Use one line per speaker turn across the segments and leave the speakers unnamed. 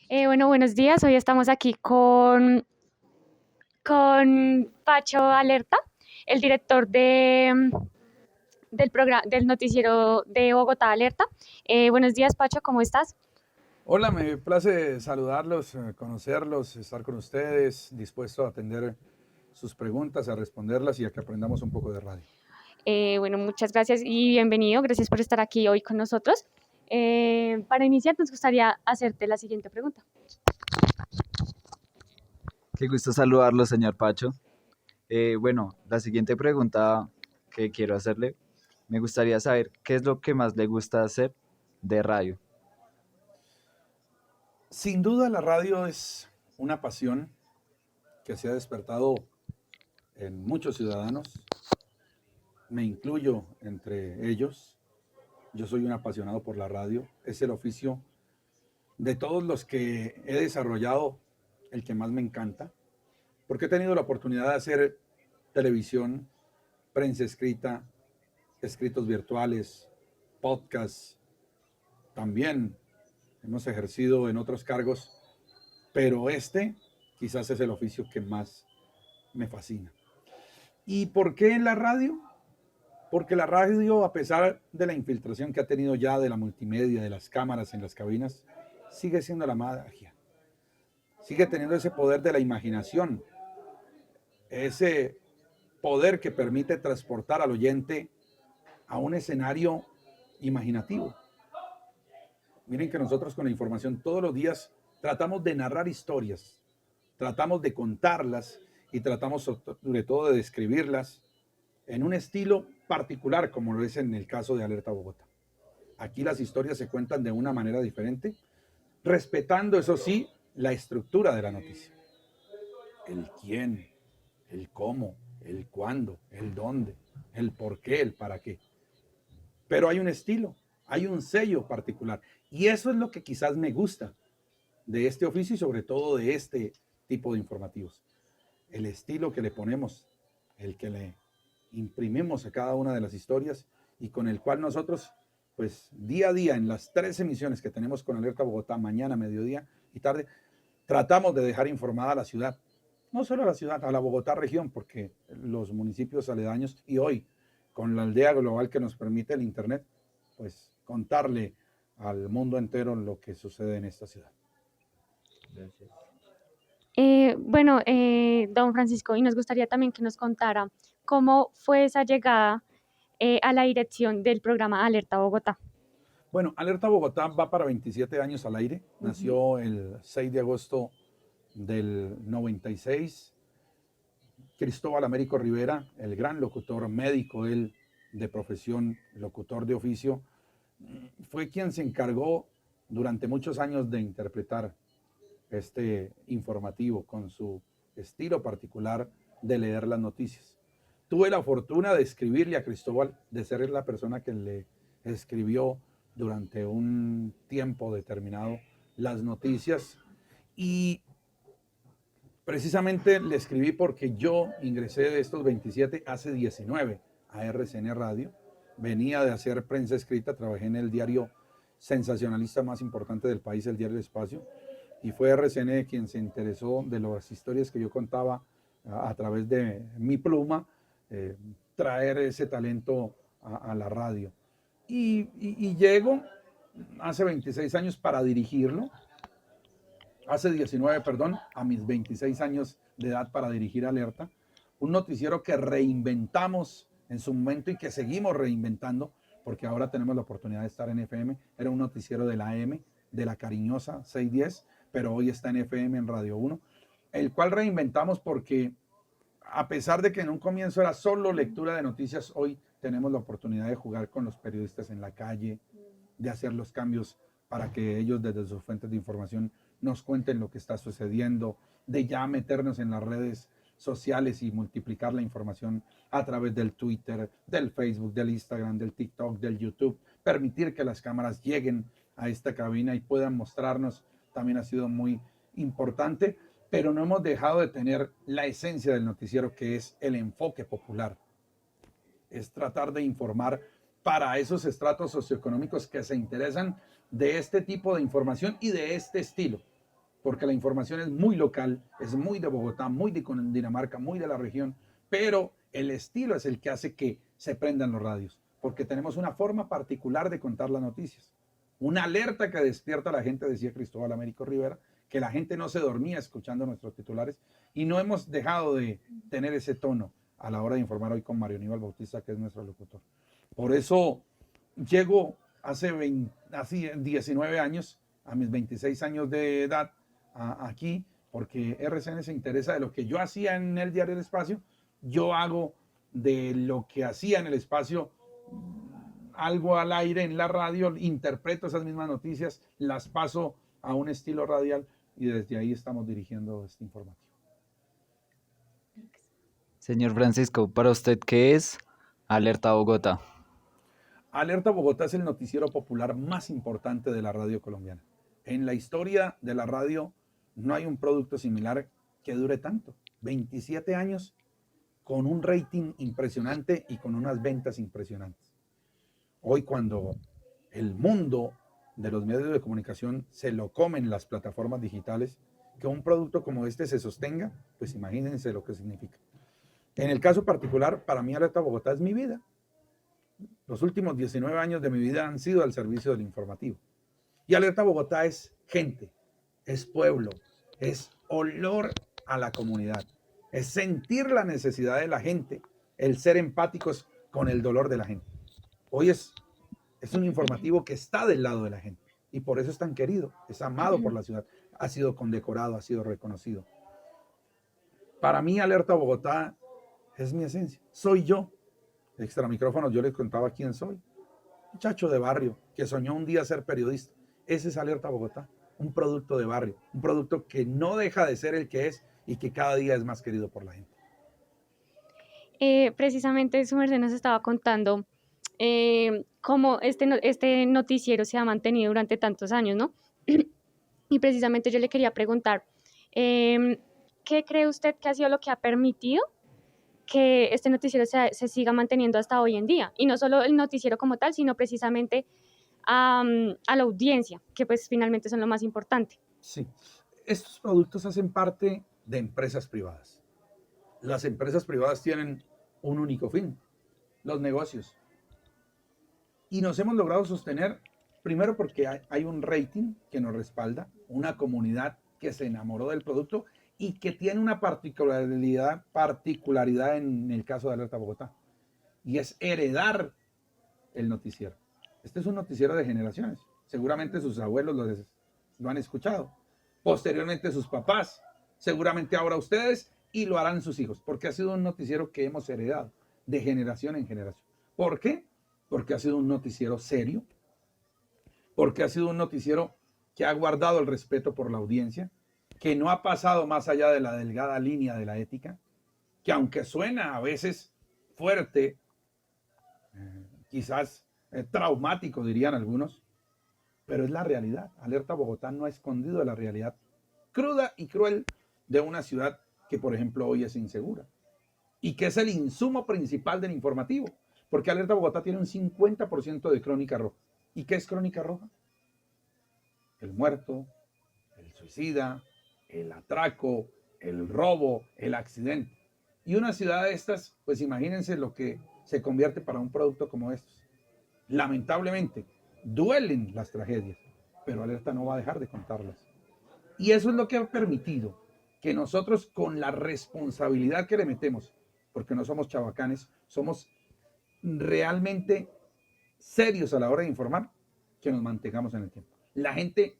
Bueno, buenos días. Hoy estamos aquí con Pacho Alerta, el director del programa, del noticiero de Bogotá Alerta. Buenos días, Pacho, ¿cómo estás?
Hola, me place saludarlos, conocerlos, estar con ustedes, dispuesto a atender sus preguntas, a responderlas y a que aprendamos un poco de radio.
Bueno, muchas gracias y bienvenido. Gracias por estar aquí hoy con nosotros. Para iniciar, nos gustaría hacerte la siguiente pregunta.
Qué gusto saludarlo, señor Pacho. Bueno, la siguiente pregunta que quiero hacerle, me gustaría saber qué es lo que más le gusta hacer de radio.
Sin duda la radio es una pasión que se ha despertado en muchos ciudadanos, me incluyo entre ellos. Yo soy un apasionado por la radio, es el oficio de todos los que he desarrollado el que más me encanta, porque he tenido la oportunidad de hacer televisión, prensa escrita, escritos virtuales, podcasts, también hemos ejercido en otros cargos, pero este quizás es el oficio que más me fascina. ¿Y por qué en la radio? Porque la radio, a pesar de la infiltración que ha tenido ya de la multimedia, de las cámaras en las cabinas, sigue siendo la magia. Sigue teniendo ese poder de la imaginación, ese poder que permite transportar al oyente a un escenario imaginativo. Miren que nosotros con la información todos los días tratamos de narrar historias, tratamos de contarlas y tratamos sobre todo de describirlas en un estilo particular, como lo es en el caso de Alerta Bogotá. Aquí las historias se cuentan de una manera diferente, respetando, eso sí, la estructura de la noticia. El quién, el cómo, el cuándo, el dónde, el por qué, el para qué. Pero hay un estilo, hay un sello particular. Y eso es lo que quizás me gusta de este oficio y sobre todo de este tipo de informativos. El estilo que le ponemos, el que le imprimimos a cada una de las historias y con el cual nosotros, pues día a día, en las 3 emisiones que tenemos con Alerta Bogotá, mañana, mediodía y tarde, tratamos de dejar informada a la ciudad. No solo a la ciudad, a la Bogotá región, porque los municipios aledaños y hoy, con la aldea global que nos permite el Internet, pues contarle al mundo entero lo que sucede en esta ciudad.
Gracias.
Bueno, don Francisco, y nos gustaría también que nos contara cómo fue esa llegada a la dirección del programa Alerta Bogotá.
Bueno, Alerta Bogotá va para 27 años al aire.
Ujú.
Nació el 6 de agosto del 96. Cristóbal Américo Rivera, el gran locutor médico, él de profesión, locutor de oficio, fue quien se encargó durante muchos años de interpretar este informativo con su estilo particular de leer las noticias. Tuve la fortuna de escribirle a Cristóbal, de ser la persona que le escribió durante un tiempo determinado las noticias y precisamente le escribí porque yo ingresé de estos 27 hace 19 a RCN Radio. Venía de hacer prensa escrita, trabajé en el diario sensacionalista más importante del país, el diario El Espacio, y fue RCN quien se interesó de las historias que yo contaba a través de mi pluma, eh, traer ese talento a la radio. Y llego hace 26 años para dirigirlo, hace 19, perdón, a mis 26 años de edad para dirigir Alerta, un noticiero que reinventamos en su momento y que seguimos reinventando, porque ahora tenemos la oportunidad de estar en FM. Era un noticiero de la AM, de la cariñosa 610, pero hoy está en FM en Radio 1, el cual reinventamos porque a pesar de que en un comienzo era solo lectura de noticias, hoy tenemos la oportunidad de jugar con los periodistas en la calle, de hacer los cambios para que ellos desde sus fuentes de información nos cuenten lo que está sucediendo, de ya meternos en las redes sociales y multiplicar la información a través del Twitter, del Facebook, del Instagram, del TikTok, del YouTube, permitir que las cámaras lleguen a esta cabina y puedan mostrarnos, también ha sido muy importante, pero no hemos dejado de tener la esencia del noticiero, que es el enfoque popular, es tratar de informar para esos estratos socioeconómicos que se interesan de este tipo de información y de este estilo. porque la información es muy local, es muy de Bogotá, muy de Cundinamarca, muy de la región, pero el estilo es el que hace que se prendan los radios, porque tenemos una forma particular de contar las noticias. Una alerta que despierta a la gente, decía Cristóbal Américo Rivera, que la gente no se dormía escuchando nuestros titulares, y no hemos dejado de tener ese tono a la hora de informar hoy con Mario Aníbal Bautista, que es nuestro locutor. Por eso llego hace 19 años, a mis 26 años de edad, aquí, porque RCN se interesa de lo que yo hacía en el diario El Espacio, yo hago de lo que hacía en el espacio algo al aire en la radio, interpreto esas mismas noticias, las paso a un estilo radial y desde ahí estamos dirigiendo este informativo.
Señor Francisco, para usted, ¿qué es Alerta Bogotá?
Alerta Bogotá es el noticiero popular más importante de la radio colombiana. En la historia de la radio no hay un producto similar que dure tanto. 27 años con un rating impresionante y con unas ventas impresionantes. Hoy cuando el mundo de los medios de comunicación se lo comen las plataformas digitales, que un producto como este se sostenga, pues imagínense lo que significa. En el caso particular, para mí Alerta Bogotá es mi vida. Los últimos 19 años de mi vida han sido al servicio del informativo. Y Alerta Bogotá es gente, es pueblo, es olor a la comunidad, es sentir la necesidad de la gente, el ser empáticos con el dolor de la gente. Hoy es un informativo que está del lado de la gente y por eso es tan querido, es amado por la ciudad, ha sido condecorado, ha sido reconocido. Para mí Alerta Bogotá es mi esencia, soy yo. Extra micrófonos, yo les contaba quién soy. Muchacho de barrio que soñó un día ser periodista. Ese es Alerta Bogotá, un producto de barrio, un producto que no deja de ser el que es y que cada día es más querido por la gente.
Precisamente su merced nos estaba contando cómo este noticiero se ha mantenido durante tantos años, ¿no? Y precisamente yo le quería preguntar, ¿qué cree usted que ha sido lo que ha permitido que este noticiero se siga manteniendo hasta hoy en día? Y no solo el noticiero como tal, sino precisamente a la audiencia, que pues finalmente son lo más importante.
Sí, estos productos hacen parte de empresas privadas. Las empresas privadas tienen un único fin, los negocios. Y nos hemos logrado sostener, primero porque hay un rating que nos respalda, una comunidad que se enamoró del producto y que tiene una particularidad en el caso de Alerta Bogotá, y es heredar el noticiero. Este es un noticiero de generaciones. Seguramente sus abuelos lo han escuchado. Posteriormente sus papás, seguramente ahora ustedes, y lo harán sus hijos, porque ha sido un noticiero que hemos heredado de generación en generación. ¿Por qué? Porque ha sido un noticiero serio, porque ha sido un noticiero que ha guardado el respeto por la audiencia, que no ha pasado más allá de la delgada línea de la ética, que aunque suena a veces fuerte, quizás traumático dirían algunos, pero es la realidad. Alerta Bogotá no ha escondido la realidad cruda y cruel de una ciudad que, por ejemplo, hoy es insegura y que es el insumo principal del informativo, porque Alerta Bogotá tiene un 50% de crónica roja. ¿Y qué es crónica roja? El muerto, el suicida, el atraco, el robo, el accidente. Y una ciudad de estas, pues imagínense lo que se convierte para un producto como estos. Lamentablemente, duelen las tragedias, pero Alerta no va a dejar de contarlas. Y eso es lo que ha permitido que nosotros, con la responsabilidad que le metemos, porque no somos chabacanes, somos realmente serios a la hora de informar, que nos mantengamos en el tiempo. La gente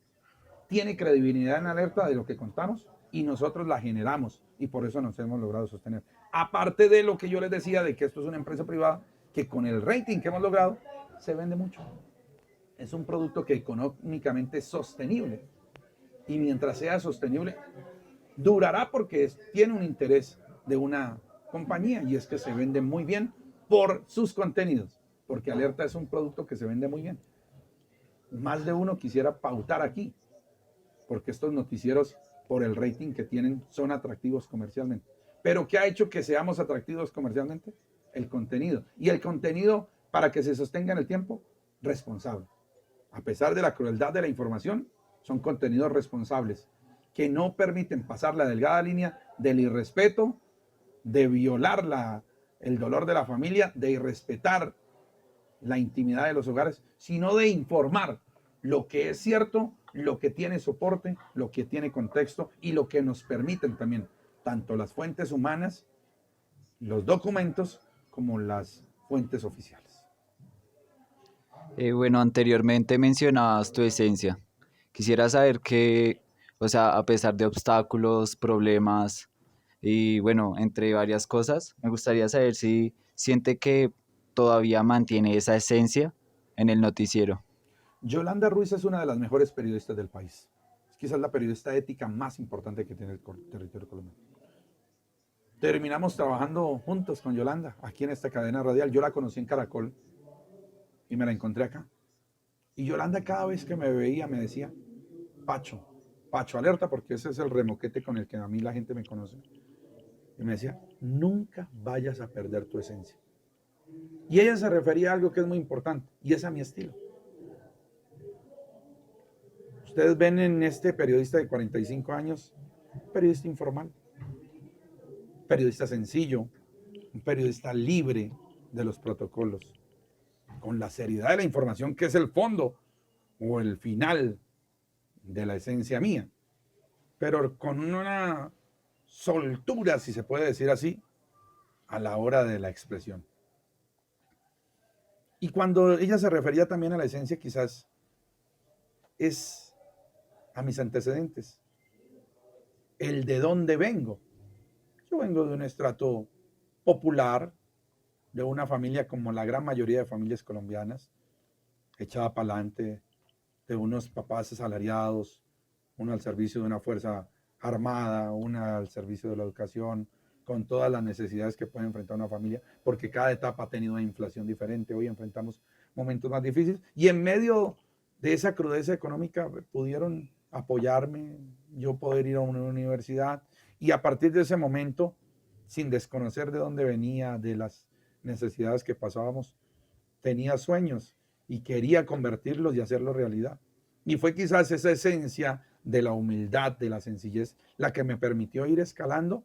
tiene credibilidad en Alerta de lo que contamos y nosotros la generamos y por eso nos hemos logrado sostener. Aparte de lo que yo les decía de que esto es una empresa privada que con el rating que hemos logrado se vende mucho. Es un producto que económicamente es sostenible y mientras sea sostenible durará porque tiene un interés de una compañía y es que se vende muy bien por sus contenidos, porque Alerta es un producto que se vende muy bien. Más de uno quisiera pautar aquí, porque estos noticieros, por el rating que tienen, son atractivos comercialmente. ¿Pero qué ha hecho que seamos atractivos comercialmente? El contenido. Y el contenido, para que se sostenga en el tiempo, responsable. A pesar de la crueldad de la información, son contenidos responsables que no permiten pasar la delgada línea del irrespeto, de violar el dolor de la familia, de irrespetar la intimidad de los hogares, sino de informar lo que es cierto, lo que tiene soporte, lo que tiene contexto y lo que nos permiten también tanto las fuentes humanas, los documentos, como las fuentes oficiales.
Bueno, anteriormente mencionabas tu esencia. Quisiera saber que, o sea, a pesar de obstáculos, problemas y bueno, entre varias cosas, me gustaría saber si siente que todavía mantiene esa esencia en el noticiero.
Yolanda Ruiz es una de las mejores periodistas del país. Es quizás la periodista ética más importante que tiene el territorio colombiano. Terminamos trabajando juntos con Yolanda aquí en esta cadena radial. Yo la conocí en Caracol y me la encontré acá. Y Yolanda cada vez que me veía me decía, Pacho, Pacho alerta, porque ese es el remoquete con el que a mí la gente me conoce. Y me decía, nunca vayas a perder tu esencia. Y ella se refería a algo que es muy importante, y es a mi estilo. Ustedes ven en este periodista de 45 años, un periodista informal, un periodista sencillo, un periodista libre de los protocolos, con la seriedad de la información que es el fondo o el final de la esencia mía, pero con una soltura, si se puede decir así, a la hora de la expresión. Y cuando ella se refería también a la esencia, quizás es a mis antecedentes, el de dónde vengo. Yo vengo de un estrato popular, de una familia como la gran mayoría de familias colombianas, echada para adelante, de unos papás asalariados, uno al servicio de una fuerza armada, una al servicio de la educación, con todas las necesidades que puede enfrentar una familia, porque cada etapa ha tenido una inflación diferente. Hoy enfrentamos momentos más difíciles y en medio de esa crudeza económica pudieron apoyarme, yo poder ir a una universidad y a partir de ese momento, sin desconocer de dónde venía, de las necesidades que pasábamos, tenía sueños y quería convertirlos y hacerlos realidad. Y fue quizás esa esencia de la humildad, de la sencillez, la que me permitió ir escalando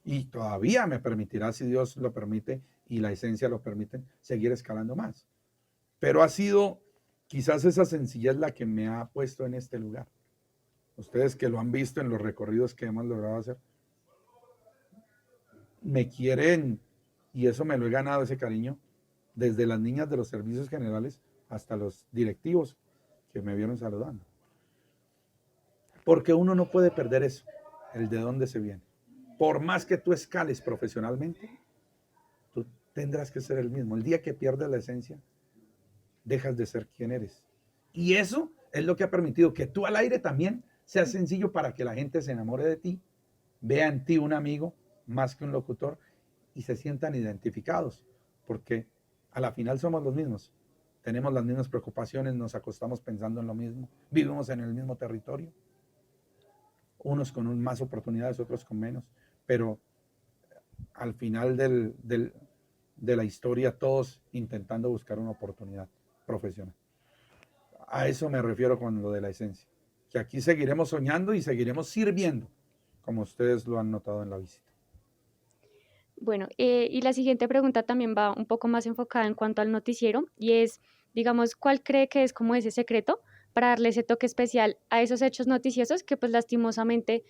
y todavía me permitirá, si Dios lo permite y la esencia lo permite, seguir escalando más. Pero ha sido quizás esa sencillez la que me ha puesto en este lugar. Ustedes que lo han visto en los recorridos que hemos logrado hacer, me quieren y eso me lo he ganado, ese cariño, desde las niñas de los servicios generales hasta los directivos que me vieron saludando. Porque uno no puede perder eso, el de dónde se viene. Por más que tú escales profesionalmente, tú tendrás que ser el mismo. El día que pierdes la esencia, dejas de ser quien eres. Y eso es lo que ha permitido que tú al aire también seas sencillo para que la gente se enamore de ti, vea en ti un amigo más que un locutor y se sientan identificados, porque a la final somos los mismos. Tenemos las mismas preocupaciones, nos acostamos pensando en lo mismo, vivimos en el mismo territorio, unos con más oportunidades, otros con menos, pero al final de la historia todos intentando buscar una oportunidad profesional. A eso me refiero con lo de la esencia, que aquí seguiremos soñando y seguiremos sirviendo, como ustedes lo han notado en la visita.
Bueno, y la siguiente pregunta también va un poco más enfocada en cuanto al noticiero y es, digamos, ¿cuál cree que es como ese secreto para darle ese toque especial a esos hechos noticiosos que pues lastimosamente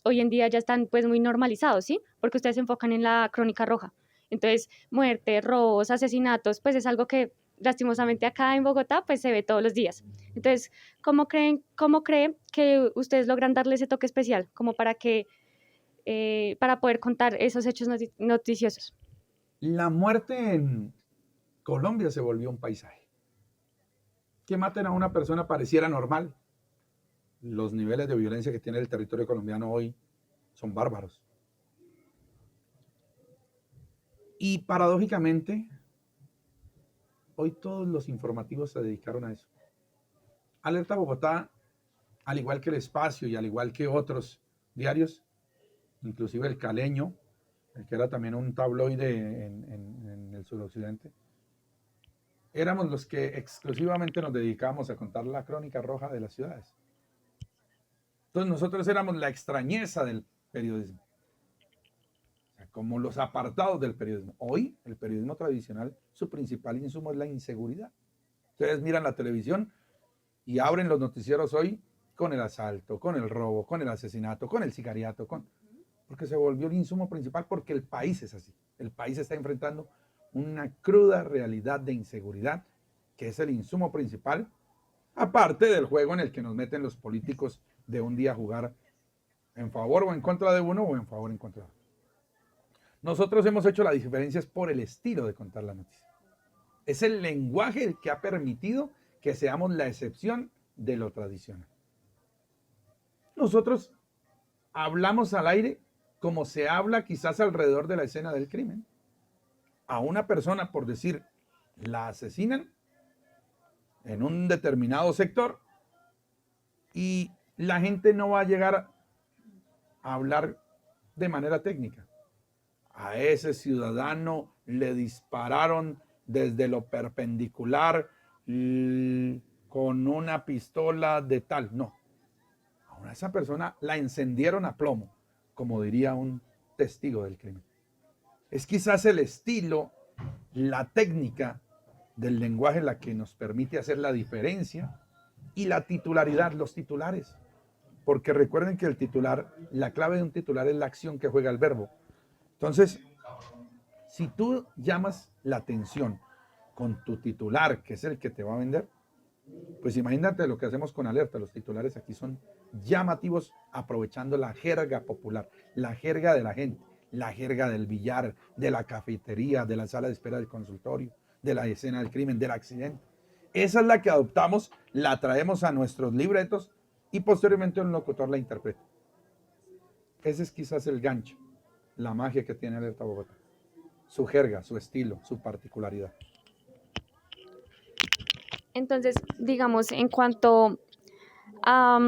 hoy en día ya están pues muy normalizados, ¿sí? Porque ustedes se enfocan en la crónica roja. Entonces, muerte, robos, asesinatos, pues es algo que lastimosamente acá en Bogotá pues se ve todos los días. Entonces, cómo cree que ustedes logran darle ese toque especial como para poder contar esos hechos noticiosos?
La muerte en Colombia se volvió un paisaje. Que maten a una persona pareciera normal. Los niveles de violencia que tiene el territorio colombiano hoy son bárbaros. Y paradójicamente, hoy todos los informativos se dedicaron a eso. Alerta Bogotá, al igual que El Espacio y al igual que otros diarios, inclusive El Caleño, el que era también un tabloide en el suroccidente, éramos los que exclusivamente nos dedicábamos a contar la crónica roja de las ciudades. Entonces nosotros éramos la extrañeza del periodismo, o sea, como los apartados del periodismo. Hoy el periodismo tradicional, su principal insumo es la inseguridad. Ustedes miran la televisión y abren los noticieros hoy con el asalto, con el robo, con el asesinato, con el sicariato, porque se volvió el insumo principal, porque el país es así. El país está enfrentando una cruda realidad de inseguridad, que es el insumo principal, aparte del juego en el que nos meten los políticos de un día a jugar en favor o en contra de uno o en favor o en contra de otro. Nosotros hemos hecho la diferencia por el estilo de contar la noticia. Es el lenguaje el que ha permitido que seamos la excepción de lo tradicional. Nosotros hablamos al aire como se habla quizás alrededor de la escena del crimen. A una persona, por decir, la asesinan en un determinado sector y la gente no va a llegar a hablar de manera técnica. A ese ciudadano le dispararon desde lo perpendicular con una pistola de tal. No. A esa persona la encendieron a plomo, como diría un testigo del crimen. Es quizás el estilo, la técnica del lenguaje la que nos permite hacer la diferencia, y la titularidad, los titulares. Porque recuerden que el titular, la clave de un titular es la acción que juega el verbo. Entonces, si tú llamas la atención con tu titular, que es el que te va a vender, pues imagínate lo que hacemos con Alerta. Los titulares aquí son llamativos, aprovechando la jerga popular, la jerga de la gente, la jerga del billar, de la cafetería, de la sala de espera del consultorio, de la escena del crimen, del accidente. Esa es la que adoptamos, la traemos a nuestros libretos y posteriormente un locutor la interpreta. Ese es quizás el gancho, la magia que tiene Alerta Bogotá. Su jerga, su estilo, su particularidad.
Entonces, digamos, en cuanto a,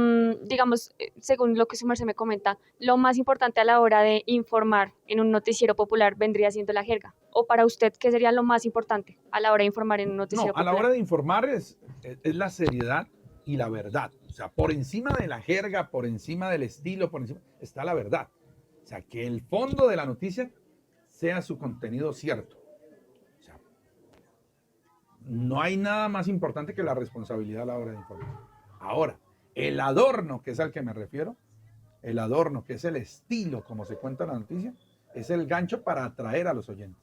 digamos, según lo que su merced me comenta, lo más importante a la hora de informar en un noticiero popular vendría siendo la jerga. O para usted, ¿qué sería lo más importante a la hora de informar en un noticiero popular?
A la hora de informar es la seriedad y la verdad. O sea, por encima de la jerga, por encima del estilo, por encima, está la verdad. O sea, que el fondo de la noticia sea su contenido cierto. O sea, no hay nada más importante que la responsabilidad a la hora de informar. Ahora, el adorno, que es al que me refiero, el adorno, que es el estilo como se cuenta la noticia, es el gancho para atraer a los oyentes.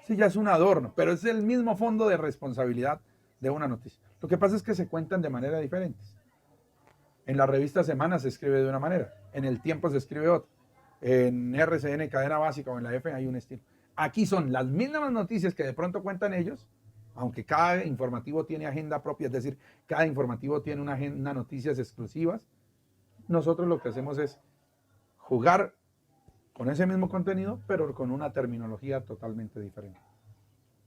Sí, ya es un adorno, pero es el mismo fondo de responsabilidad de una noticia. Lo que pasa es que se cuentan de manera diferente. En la revista Semana se escribe de una manera, en El Tiempo se escribe otra, en RCN, Cadena Básica o en la F hay un estilo. Aquí son las mismas noticias que de pronto cuentan ellos, aunque cada informativo tiene agenda propia, es decir, cada informativo tiene una noticias exclusivas. Nosotros lo que hacemos es jugar con ese mismo contenido, pero con una terminología totalmente diferente.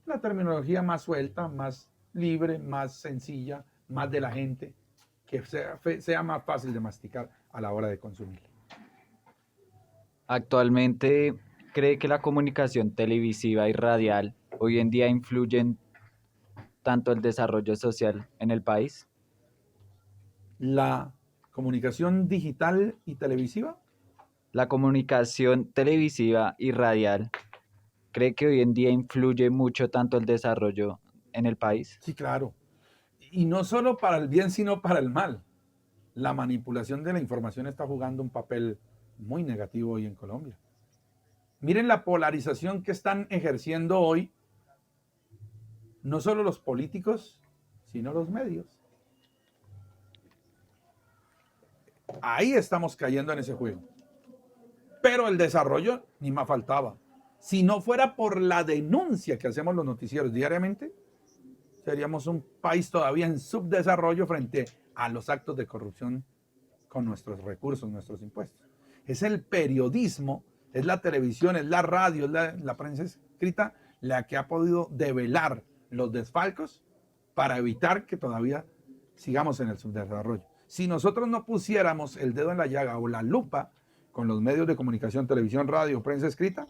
La terminología más suelta, más libre, más sencilla, más de la gente, que sea más fácil de masticar a la hora de consumir.
Actualmente, ¿cree que la comunicación televisiva y radial hoy en día influyen tanto el desarrollo social en el país?
La comunicación digital y televisiva.
La comunicación televisiva y radial, ¿cree que hoy en día influye mucho tanto el desarrollo en el país?
Sí, claro. Y no solo para el bien, sino para el mal. La manipulación de la información está jugando un papel muy negativo hoy en Colombia. Miren la polarización que están ejerciendo hoy, no solo los políticos, sino los medios. Ahí estamos cayendo en ese juego. Pero el desarrollo ni más faltaba. Si no fuera por la denuncia que hacemos los noticieros diariamente, seríamos un país todavía en subdesarrollo frente a los actos de corrupción con nuestros recursos, nuestros impuestos. Es el periodismo, es la televisión, es la radio, es la prensa escrita la que ha podido develar los desfalcos para evitar que todavía sigamos en el subdesarrollo. Si nosotros no pusiéramos el dedo en la llaga o la lupa con los medios de comunicación, televisión, radio, prensa escrita,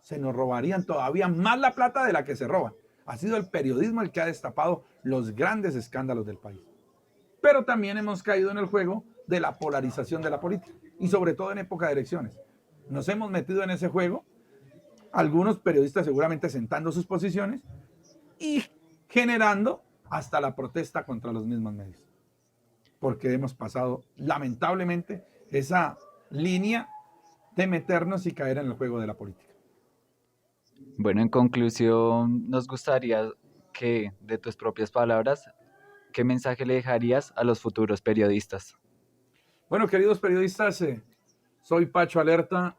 se nos robarían todavía más la plata de la que se roban. Ha sido el periodismo el que ha destapado los grandes escándalos del país. Pero también hemos caído en el juego de la polarización de la política, y sobre todo en época de elecciones. Nos hemos metido en ese juego, algunos periodistas seguramente sentando sus posiciones y generando hasta la protesta contra los mismos medios, porque hemos pasado lamentablemente esa línea de meternos y caer en el juego de la política.
Bueno, en conclusión, nos gustaría que, de tus propias palabras, ¿qué mensaje le dejarías a los futuros periodistas?
Bueno, queridos periodistas, soy Pacho Alerta.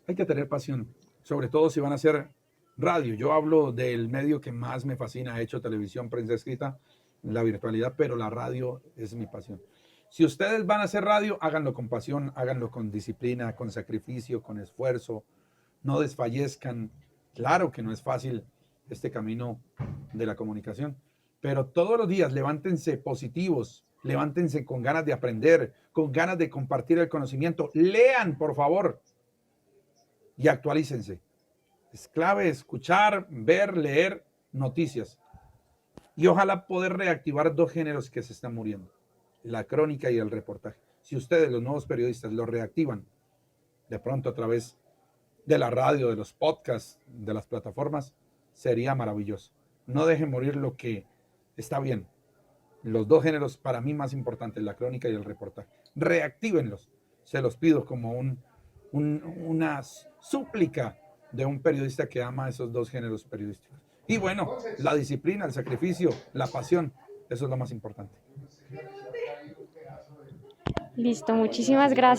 Hay que tener pasión, sobre todo si van a hacer radio. Yo hablo del medio que más me fascina, he hecho televisión, prensa escrita, la virtualidad, pero la radio es mi pasión. Si ustedes van a hacer radio, háganlo con pasión, háganlo con disciplina, con sacrificio, con esfuerzo, no desfallezcan. Claro que no es fácil este camino de la comunicación, pero todos los días levántense positivos, levántense con ganas de aprender, con ganas de compartir el conocimiento. Lean, por favor, y actualícense. Es clave escuchar, ver, leer noticias. Y ojalá poder reactivar dos géneros que se están muriendo, la crónica y el reportaje. Si ustedes, los nuevos periodistas, lo reactivan de pronto a través de la radio, de los podcasts, de las plataformas, sería maravilloso. No dejen morir lo que está bien. Los dos géneros para mí más importantes, la crónica y el reportaje. Reactívenlos. Se los pido como una súplica de un periodista que ama esos dos géneros periodísticos. Y bueno, la disciplina, el sacrificio, la pasión, eso es lo más importante.
Listo, muchísimas gracias.